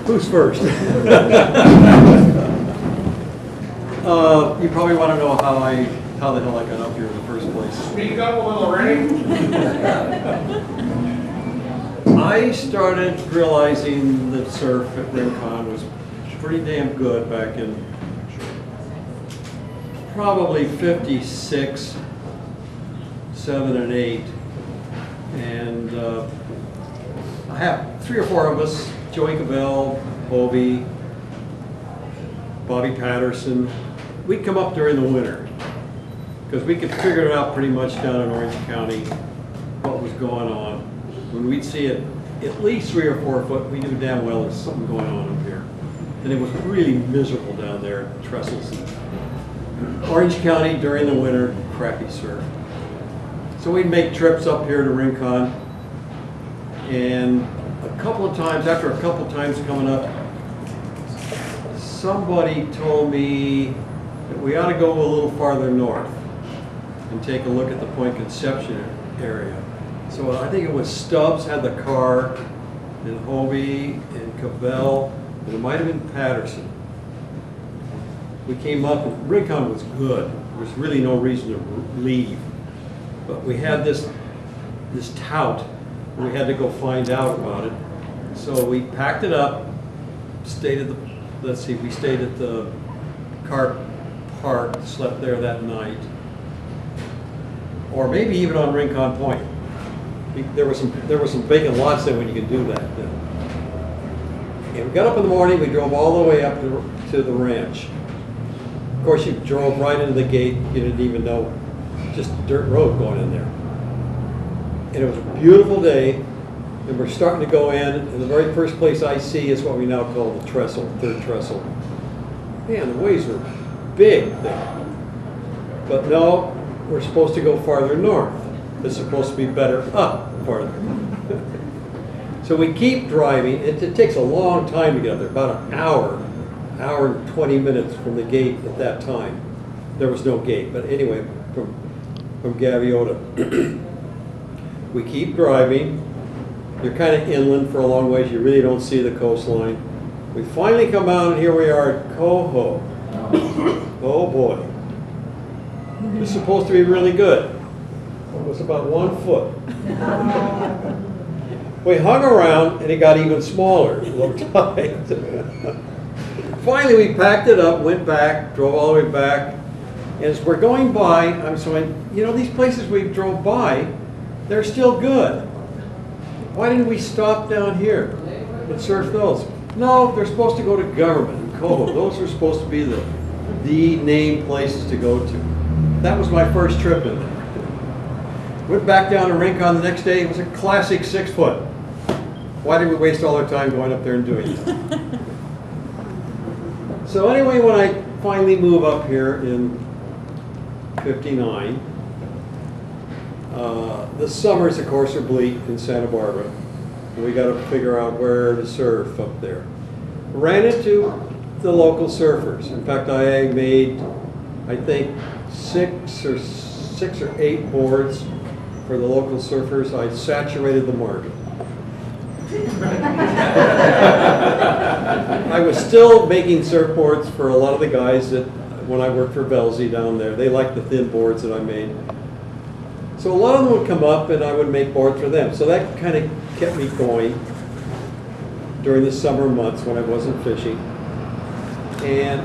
Who's first? You probably want to know how the hell I got up here in the first place. Speak up a little, Ray. I started realizing that surf at Rincon was pretty damn good back in probably 56, 7 and 8. And I have 3 or 4 of us, Joey Cavell, Bobby, Bobby Patterson. We'd come up during the winter because we could figure it out pretty much down in Orange County what was going on. When we'd see it at least 3 or 4 foot, we knew damn well there's something going on up here. And it was really miserable down there at Trestles. Orange County during the winter, crappy surf. So we'd make trips up here to Rincon, and a couple of times, after a couple of times coming up, somebody told me that we ought to go a little farther north and take a look at the Point Conception area. So I think it was Stubbs had the car, and Hobie, and Cavell, and it might have been Patterson. We came up, and Rincon was good. There was really no reason to leave. But we had this tout, and we had to go find out about it. So we packed it up, stayed at the, we stayed at the car park, slept there that night. Or maybe even on Rincon Point. There were some vacant lots there when you could do that. And we got up in the morning, we drove all the way up to the ranch. Of course, you drove right into the gate, you didn't even know, just a dirt road going in there. And it was a beautiful day, and we're starting to go in, and the very first place I see is what we now call the trestle, third trestle. Man, the waves were big there. But no, we're supposed to go farther north. It's supposed to be better up farther. So we keep driving. It takes a long time to get up there, about an hour and 20 minutes from the gate at that time. There was no gate, but anyway, from Gaviota. We keep driving. You're kind of inland for a long ways. You really don't see the coastline. We finally come out, and here we are at Coho. Oh boy. It's supposed to be really good. It was about 1 foot. We hung around, and it got even smaller, low tide. Finally, we packed it up, went back, drove all the way back. And as we're going by, I'm saying, you know, these places we drove by, they're still good. Why didn't we stop down here and surf those? No, they're supposed to go to Government and Coho. Those are supposed to be the named places to go to. That was my first trip in there. Went back down to Rincon the next day. It was a classic 6 foot. Why did we waste all our time going up there and doing that? So anyway, when I finally move up here in 59, the summers, of course, are bleak in Santa Barbara. We got to figure out where to surf up there. Ran into the local surfers. In fact, I made, I think, six or eight boards for the local surfers. I saturated the market. I was still making surfboards for a lot of the guys that, when I worked for Velzy down there, they liked the thin boards that I made. So a lot of them would come up and I would make boards for them. So that kind of kept me going during the summer months when I wasn't fishing. And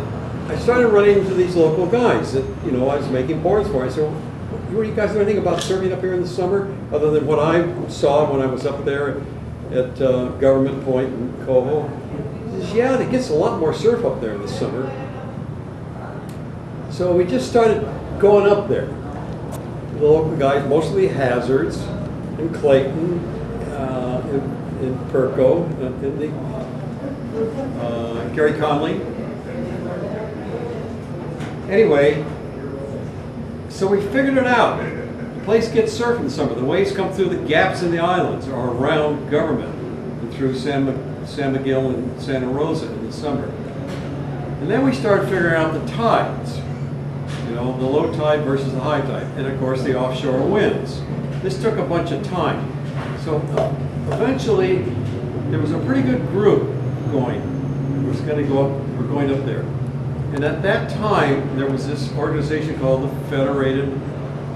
I started running into these local guys that, you know, I was making boards for. I said, well, what do you guys know anything about surfing up here in the summer other than what I saw when I was up there at Government Point in Coho? He says, yeah, it gets a lot more surf up there in the summer. So we just started going up there. The local guys, mostly Hazards, in Clayton, in Perco, in the Gary Conley. Anyway, so we figured it out. The place gets surfed in the summer. The waves come through the gaps in the islands or around Government and through San Miguel and Santa Rosa in the summer. And then we started figuring out the tides. You know, the low tide versus the high tide, and of course the offshore winds. This took a bunch of time. So a eventually, there was a pretty good group going. It was going to go up, we're going up there. And at that time, there was this organization called the Federated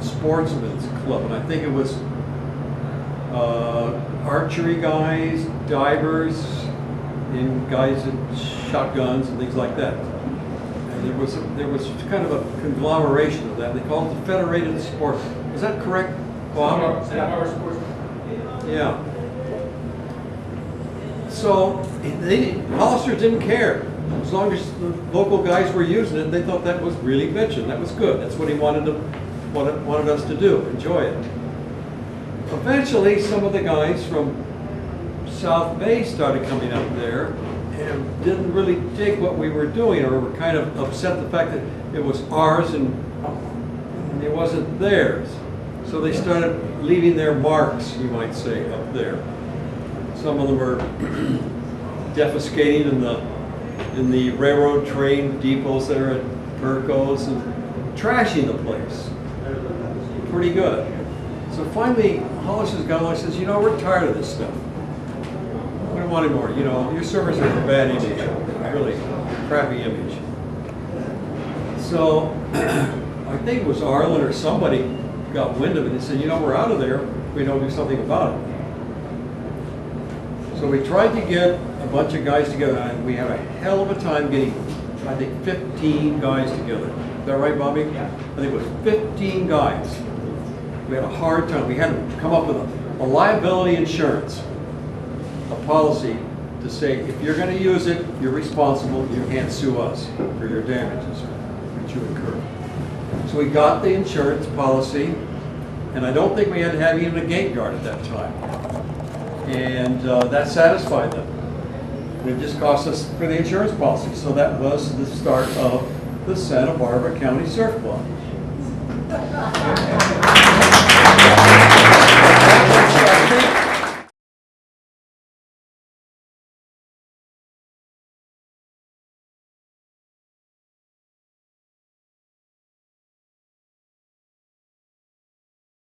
Sportsmen's Club, and I think it was archery guys, divers, and guys that shot guns and things like that. And there was kind of a conglomeration of that. They called it the Federated Sports. Is that correct, Bob? Yeah. So Hollister didn't care. As long as the local guys were using it, they thought that was really bitchin'. That was good. That's what he wanted us to do, enjoy it. Eventually, some of the guys from South Bay started coming up there and didn't really dig what we were doing, or were kind of upset the fact that it was ours and it wasn't theirs. So they started leaving their marks, you might say, up there. Some of them were defecating in the railroad train depots that are at Perco's and trashing the place. Pretty good. So finally, Hollister's got along and says, you know, we're tired of this stuff. We don't want any more. You know, your servers have a bad image, really crappy image. So I think it was Arlen or somebody got wind of it and said, you know, we're out of there. We don't do something about it. So we tried to get a bunch of guys together, and we had a hell of a time getting, I think, 15 guys together. Is that right, Bobby? Yeah. I think it was 15 guys. We had a hard time. We had to come up with a liability insurance, a policy to say, if you're going to use it, you're responsible. You can't sue us for your damages that you incur. So we got the insurance policy, and I don't think we had to have even a gate guard at that time. And that satisfied them. It just cost us for the insurance policy. So that was the start of the Santa Barbara County Surf Club.